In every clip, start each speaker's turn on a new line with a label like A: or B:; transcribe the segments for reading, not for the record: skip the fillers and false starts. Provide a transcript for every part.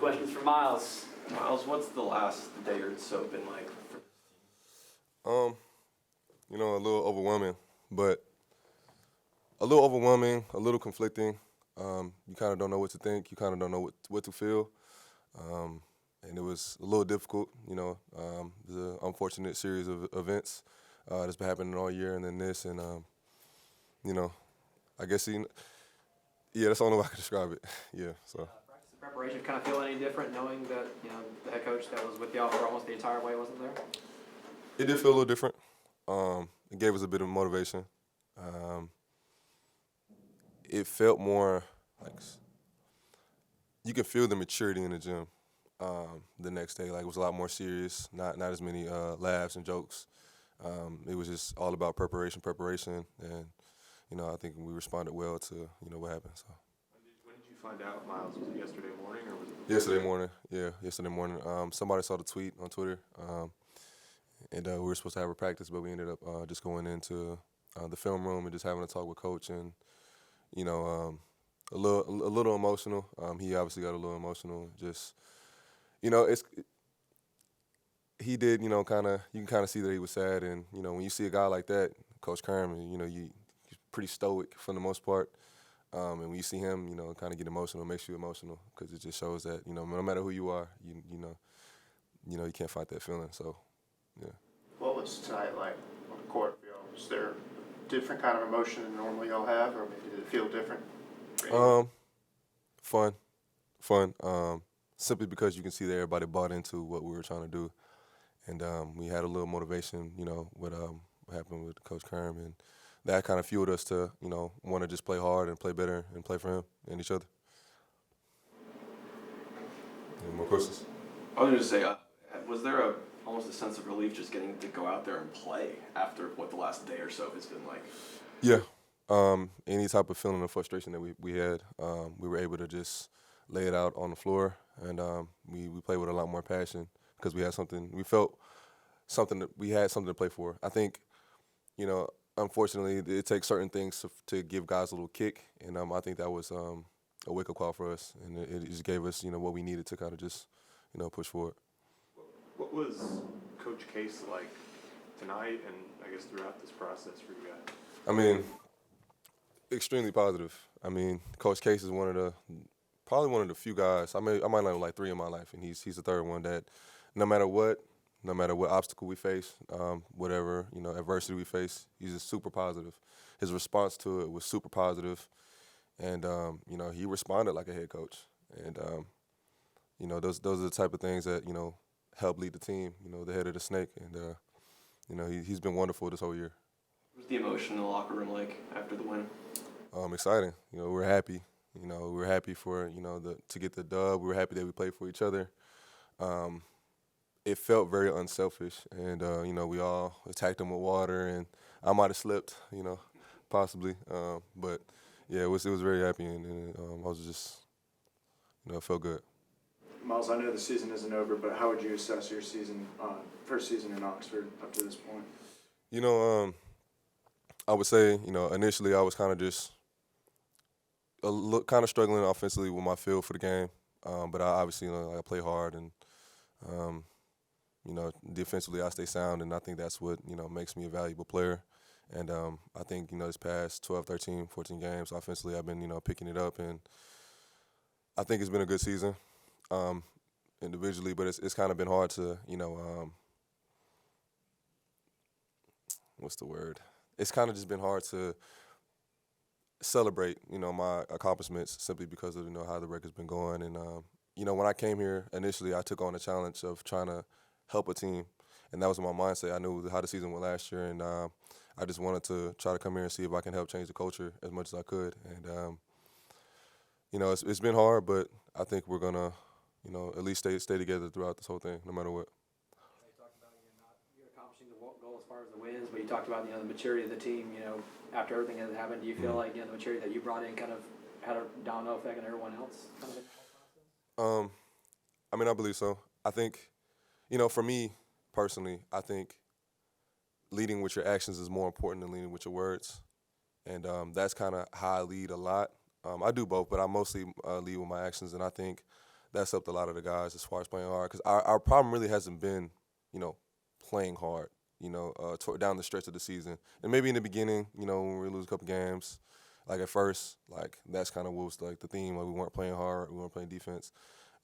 A: questions for Myles.
B: Myles, what's the last day or so been like for this
C: A little overwhelming, a little conflicting. You kind of don't know what to think. You kind of don't know what to feel. And it was a little difficult, the unfortunate series of events that's been happening all year, and then this, and I guess that's the only way I can describe it. Yeah, so.
A: Practice and preparation kind of feel any different knowing that the head coach that was with y'all for almost the entire way wasn't there?
C: It did feel a little different. It gave us a bit of motivation. It felt more like you can feel the maturity in the gym. The next day, like, it was a lot more serious. Not as many laughs and jokes. It was just all about preparation, and I think we responded well to what happened. So.
B: When did you find out, Myles? Was it yesterday morning or was it?
C: Yesterday morning. Yeah, yesterday morning. Somebody saw the tweet on Twitter, and we were supposed to have a practice, but we ended up just going into the film room and just having a talk with Coach, and a little emotional. He obviously got a little emotional. Just he did. You can kind of see that he was sad, and when you see a guy like that, Coach Kerm, he's pretty stoic for the most part. And when you see him, kind of get emotional, it makes you emotional because it just shows that no matter who you are, you can't fight that feeling. So, yeah.
D: What was tonight like on the court for y'all? Was there a different kind of emotion than normally y'all have, or maybe did it feel different?
C: Fun. Simply because you can see that everybody bought into what we were trying to do, and we had a little motivation, what happened with Coach Kerm, and that kind of fueled us to, want to just play hard and play better and play for him and each other. Any more questions?
B: I was going to say, was there almost a sense of relief just getting to go out there and play after what the last day or so has been like?
C: Yeah. Any type of feeling of frustration that we had, we were able to just lay it out on the floor, and we played with a lot more passion because we felt something that we had something to play for. I think, unfortunately, it takes certain things to give guys a little kick, and I think that was a wake-up call for us, and it just gave us, what we needed to kind of just, push forward.
E: What was Coach Case like tonight and I guess throughout this process for you guys?
C: I mean, extremely positive. I mean, Coach Case is probably one of the few guys. I might know like three in my life, and he's the third one that no matter what obstacle we face, whatever, adversity we face, he's just super positive. His response to it was super positive, and, he responded like a head coach. And, those are the type of things that, help lead the team, the head of the snake. And, he's been wonderful this whole year.
B: What was the emotion in the locker room like after the win?
C: Exciting. We're happy. We're happy for, to get the dub. We were happy that we played for each other. It felt very unselfish, and we all attacked them with water, and I might have slipped, possibly, but yeah, it was very happy, and I was just, it felt good.
D: Myles, I know the season isn't over, but how would you assess your first season in Oxford up to this point?
C: I would say, initially I was kind of just kind of struggling offensively with my feel for the game, but I obviously, I play hard, and defensively I stay sound, and I think that's what, makes me a valuable player. And I think, this past 12, 13, 14 games, offensively I've been, picking it up, and I think it's been a good season individually, but it's kind of been hard to, what's the word? It's kind of just been hard to celebrate, my accomplishments simply because of, how the record's been going. And, when I came here initially, I took on the challenge of trying to help a team, and that was my mindset. I knew how the season went last year, and I just wanted to try to come here and see if I can help change the culture as much as I could. And, it's been hard, but I think we're going to, at least stay together throughout this whole thing, no matter what.
A: You talked about you're accomplishing the goal as far as the wins, but you talked about the maturity of the team. After everything that happened, do you feel like the maturity that you brought in kind of had a domino effect on everyone else? Kind of
C: I mean, I believe so. I think, for me personally, I think leading with your actions is more important than leading with your words, and that's kind of how I lead a lot. I do both, but I mostly lead with my actions, and I think that's helped a lot of the guys as far as playing hard. Because our problem really hasn't been, playing hard, down the stretch of the season. And maybe in the beginning, when we lose a couple games, like at first, like that's kind of what was like the theme. Like we weren't playing hard, we weren't playing defense.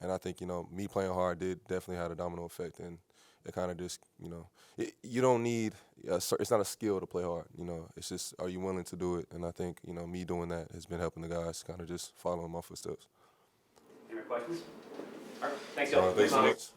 C: And I think, me playing hard did definitely have a domino effect. And it kind of just, you don't need, it's not a skill to play hard, It's just, are you willing to do it? And I think, me doing that has been helping the guys kind of just follow in my footsteps.
A: Any more questions? All right, thanks,
C: All
A: y'all.
C: right, thanks so much.